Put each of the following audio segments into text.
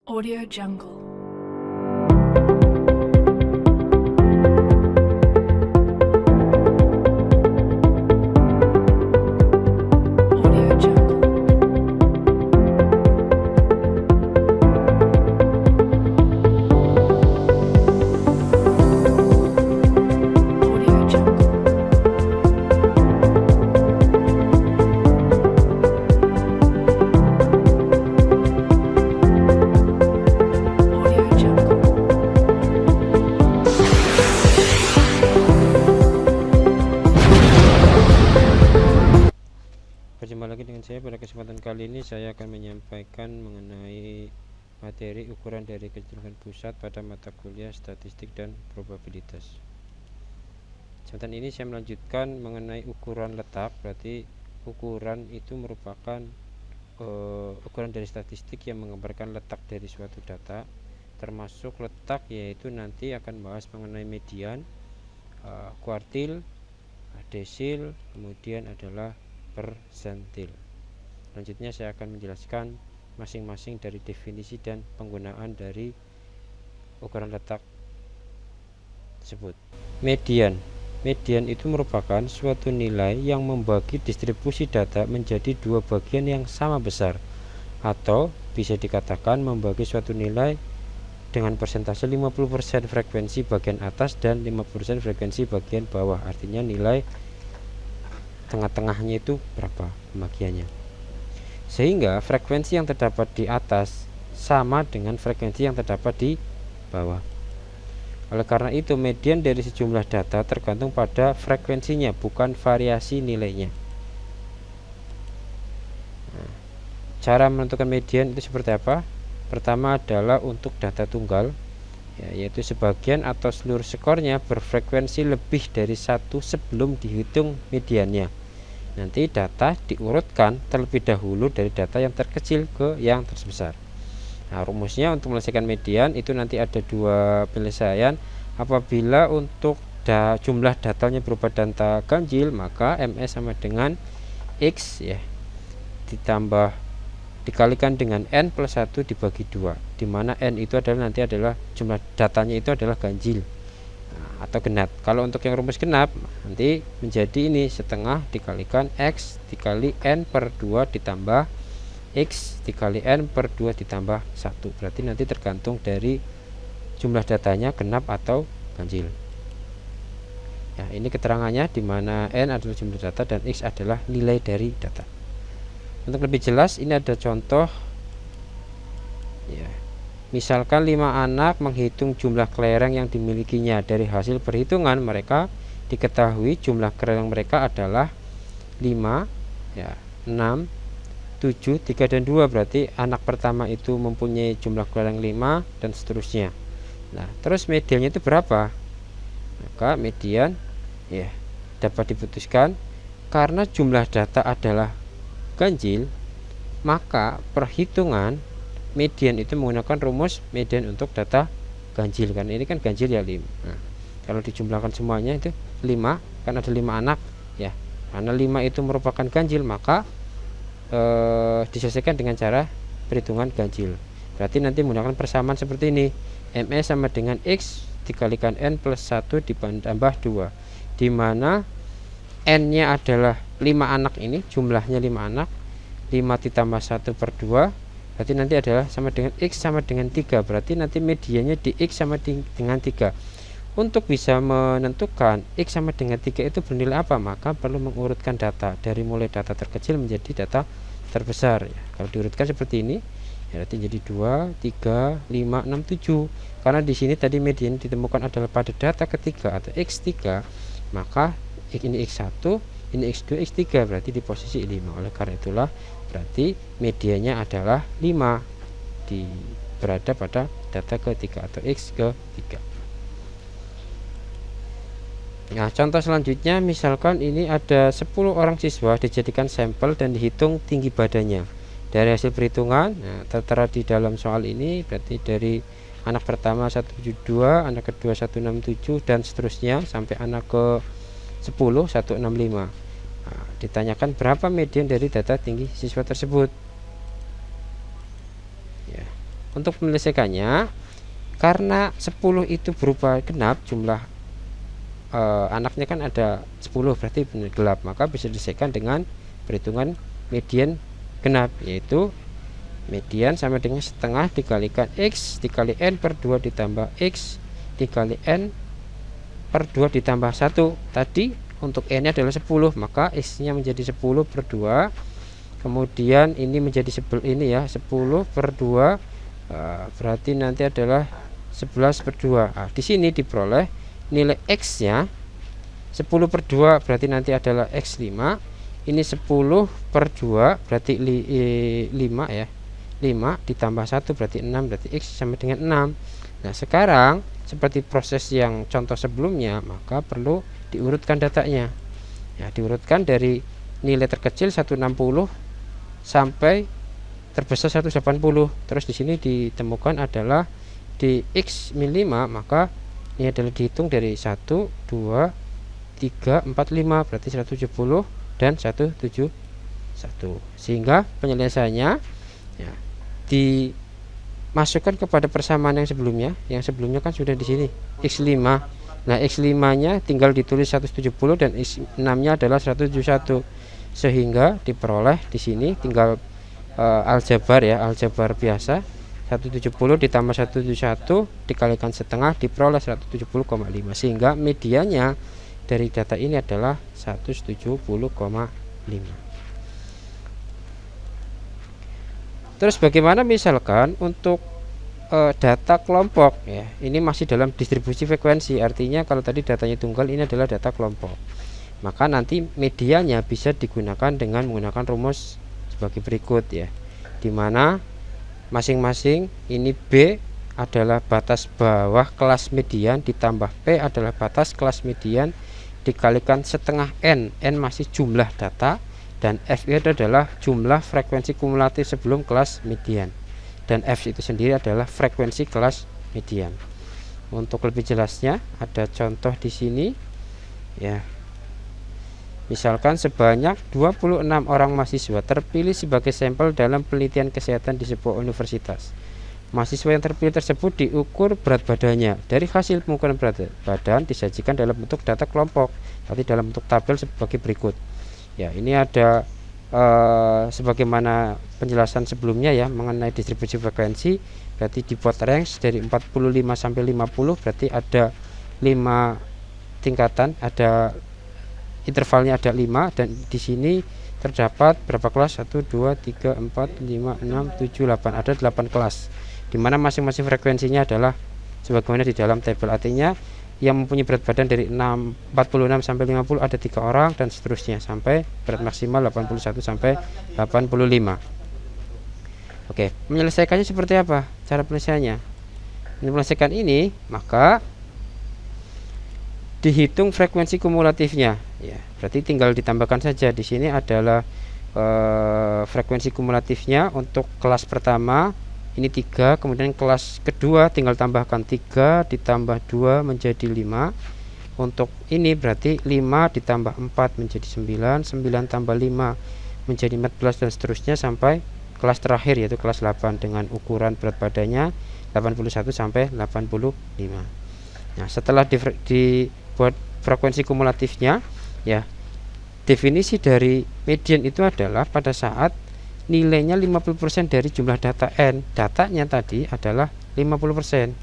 Audio Jungle. Audio Jungle. Audio Jungle. Audio Jungle. Berjumpa lagi dengan saya. Pada kesempatan kali ini saya akan menyampaikan mengenai materi ukuran dari kecenderungan pusat pada mata kuliah statistik dan probabilitas. Kesempatan ini saya melanjutkan mengenai ukuran letak. Berarti ukuran itu merupakan ukuran dari statistik yang menggambarkan letak dari suatu data, termasuk letak yaitu nanti akan bahas mengenai median, kuartil, desil, kemudian adalah persentil. Selanjutnya saya akan menjelaskan masing-masing dari definisi dan penggunaan dari ukuran letak tersebut. Median itu merupakan suatu nilai yang membagi distribusi data menjadi dua bagian yang sama besar, atau bisa dikatakan membagi suatu nilai dengan persentase 50% frekuensi bagian atas dan 50% frekuensi bagian bawah. Artinya nilai tengah-tengahnya itu berapa pembagiannya, sehingga frekuensi yang terdapat di atas sama dengan frekuensi yang terdapat di bawah. Oleh karena itu, median dari sejumlah data tergantung pada frekuensinya, bukan variasi nilainya. Cara menentukan median itu seperti apa? Pertama adalah untuk data tunggal, yaitu sebagian atau seluruh skornya berfrekuensi lebih dari satu sebelum dihitung mediannya. Nanti data diurutkan terlebih dahulu dari data yang terkecil ke yang terbesar. Nah, rumusnya untuk menyelesaikan median itu nanti ada dua penyelesaian. Apabila untuk jumlah datanya berupa data ganjil, maka MS sama dengan X ditambah dikalikan dengan N plus 1 dibagi 2, di mana N itu adalah nanti adalah jumlah datanya itu adalah ganjil atau genap. Kalau untuk yang rumus genap nanti menjadi ini setengah dikalikan X dikali N per 2 ditambah X dikali N per 2 ditambah 1. Berarti nanti tergantung dari jumlah datanya genap atau ganjil. Ya, ini keterangannya, di mana N adalah jumlah data dan X adalah nilai dari data. Untuk lebih jelas, ini ada contoh. Ya, misalkan 5 anak menghitung jumlah kelereng yang dimilikinya. Dari hasil perhitungan mereka diketahui jumlah kelereng mereka adalah 5, 6, 7, 3, dan 2. Berarti anak pertama itu mempunyai jumlah kelereng 5 dan seterusnya. Nah, terus mediannya itu berapa? Maka median dapat diputuskan karena jumlah data adalah ganjil, maka perhitungan median itu menggunakan rumus median untuk data ganjil, karena ini kan ganjil ya 5. Nah, kalau dijumlahkan semuanya itu 5, kan ada 5 anak ya. Karena 5 itu merupakan ganjil, maka diselesaikan dengan cara perhitungan ganjil. Berarti nanti menggunakan persamaan seperti ini. MS sama dengan X dikalikan N plus 1 ditambah 2, di mana N nya adalah 5 anak, ini jumlahnya 5 anak, 5 ditambah 1 per 2, berarti nanti adalah sama dengan X sama dengan 3. Berarti nanti mediannya di X sama dengan 3. Untuk bisa menentukan X sama dengan 3 itu bernilai apa, maka perlu mengurutkan data dari mulai data terkecil menjadi data terbesar. Kalau diurutkan seperti ini, berarti jadi 2, 3, 5, 6, 7. Karena di sini tadi median ditemukan adalah pada data ketiga atau X3, maka ini X1, ini X2, X3, berarti di posisi 5. Oleh karena itulah berarti medianya adalah 5 berada pada data ketiga atau X ketiga. Nah, contoh selanjutnya, misalkan ini ada 10 orang siswa dijadikan sampel dan dihitung tinggi badannya. Dari hasil perhitungan, tertera di dalam soal ini, berarti dari anak pertama 172, anak kedua 167, dan seterusnya sampai anak ke 10 165. Ditanyakan berapa median dari data tinggi siswa tersebut. Ya. untuk menyelesaikannya, karena 10 itu berupa genap, jumlah anaknya kan ada 10, berarti benar gelap, maka bisa diselesaikan dengan perhitungan median genap, yaitu median sama dengan setengah dikalikan X dikali N per 2 ditambah X dikali N per 2 ditambah 1. Tadi untuk N nya adalah 10, maka X nya menjadi 10 per 2, kemudian ini menjadi 10 per 2, berarti nanti adalah 11 per 2. Di sini diperoleh nilai X nya 10 per 2, berarti nanti adalah X5. Ini 10 per 2 berarti 5 ya, 5 ditambah 1 berarti 6, berarti X sama dengan 6. Nah sekarang seperti proses yang contoh sebelumnya, maka perlu diurutkan datanya ya, diurutkan dari nilai terkecil 160 sampai terbesar 180. Terus di sini ditemukan adalah di X min 5, maka ini adalah dihitung dari 1, 2, 3, 4, 5, berarti 170 dan 171, sehingga penyelesaiannya ya, dimasukkan kepada persamaan yang sebelumnya kan sudah di sini X5. Nah X5 nya tinggal ditulis 170 dan X6 nya adalah 171, sehingga diperoleh di sini tinggal aljabar ya, aljabar biasa, 170 ditambah 171 dikalikan setengah diperoleh 170,5, sehingga mediannya dari data ini adalah 170,5. Terus bagaimana misalkan untuk data kelompok ya, ini masih dalam distribusi frekuensi, artinya kalau tadi datanya tunggal, ini adalah data kelompok, maka nanti medianya bisa digunakan dengan menggunakan rumus sebagai berikut ya, dimana masing-masing ini B adalah batas bawah kelas median ditambah P adalah batas kelas median dikalikan setengah N masih jumlah data, dan F itu adalah jumlah frekuensi kumulatif sebelum kelas median, dan F itu sendiri adalah frekuensi kelas median. Untuk lebih jelasnya ada contoh di sini ya. Misalkan sebanyak 26 orang mahasiswa terpilih sebagai sampel dalam penelitian kesehatan di sebuah universitas. Mahasiswa yang terpilih tersebut diukur berat badannya. Dari hasil pengukuran berat badan disajikan dalam bentuk data kelompok, tapi dalam bentuk tabel sebagai berikut. Ya, ini ada sebagaimana penjelasan sebelumnya ya mengenai distribusi frekuensi. Berarti dibuat range dari 45 sampai 50, berarti ada 5 tingkatan, ada intervalnya ada 5, dan di sini terdapat berapa kelas? 1 2 3 4 5 6 7 8, ada 8 kelas, dimana masing-masing frekuensinya adalah sebagaimana di dalam tabel. Artinya yang mempunyai berat badan dari 46 sampai 50 ada 3 orang, dan seterusnya sampai berat maksimal 81 sampai 85. Oke, menyelesaikannya seperti apa cara penyelesaiannya? Menyelesaikan ini maka dihitung frekuensi kumulatifnya ya, berarti tinggal ditambahkan saja. Di sini adalah frekuensi kumulatifnya untuk kelas pertama ini 3, kemudian kelas kedua tinggal tambahkan 3 ditambah 2 menjadi 5. Untuk ini berarti 5 ditambah 4 menjadi 9, 9 tambah 5 menjadi 14, dan seterusnya sampai kelas terakhir yaitu kelas 8 dengan ukuran berat badannya 81 sampai 85. Nah, setelah dibuat frekuensi kumulatifnya ya, definisi dari median itu adalah pada saat nilainya 50% dari jumlah data N. Datanya tadi adalah 50%.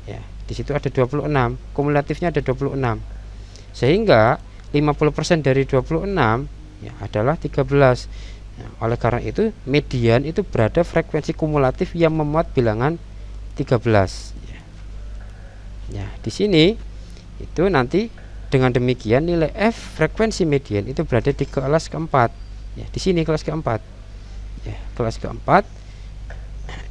Ya, di situ ada 26, kumulatifnya ada 26. Sehingga 50% dari 26 ya adalah 13. Nah, oleh karena itu median itu berada frekuensi kumulatif yang memuat bilangan 13. Ya, di sini itu nanti dengan demikian nilai F frekuensi median itu berada di kelas keempat. Ya, di sini kelas keempat. Ya, kelas keempat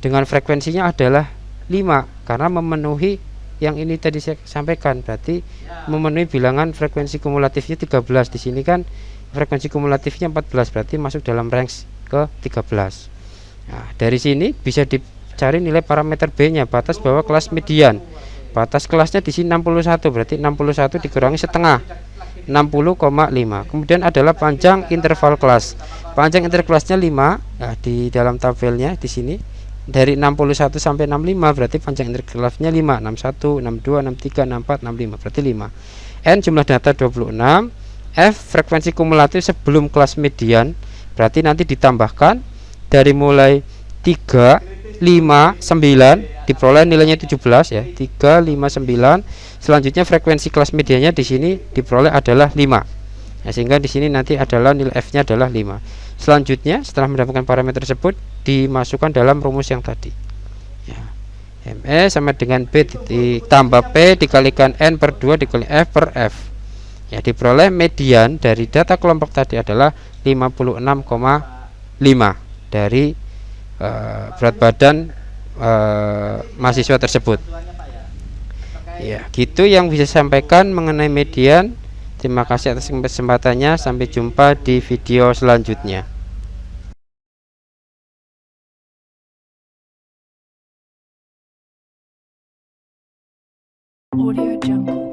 dengan frekuensinya adalah 5 karena memenuhi yang ini tadi saya sampaikan, berarti memenuhi bilangan frekuensi kumulatifnya 13. Di sini kan frekuensi kumulatifnya 14, berarti masuk dalam range ke 13. Nah, dari sini bisa dicari nilai parameter B-nya, batas bawah kelas median. Batas kelasnya di sini 61, berarti 61 dikurangi setengah, 60,5. Kemudian adalah panjang interval kelas. Panjang interval kelasnya 5. Nah, di dalam tabelnya di sini dari 61 sampai 65 berarti panjang intergrafnya 5, 61, 62, 63, 64, 65 berarti 5. N jumlah data 26. F frekuensi kumulatif sebelum kelas median, berarti nanti ditambahkan dari mulai 3, 5, 9 diperoleh nilainya 17 ya. 3, 5, 9. Selanjutnya frekuensi kelas mediannya di sini diperoleh adalah 5. Nah, sehingga di sini nanti adalah nilai F-nya adalah 5. Selanjutnya setelah mendapatkan parameter tersebut dimasukkan dalam rumus yang tadi. Ya. ME sama dengan B ditambah P dikalikan N per 2 dikali F per F. Ya, diperoleh median dari data kelompok tadi adalah 56,5 dari berat badan mahasiswa tersebut. Ya, gitu yang bisa sampaikan mengenai median. Terima kasih atas kesempatannya. Sampai jumpa di video selanjutnya. Audio Jungle.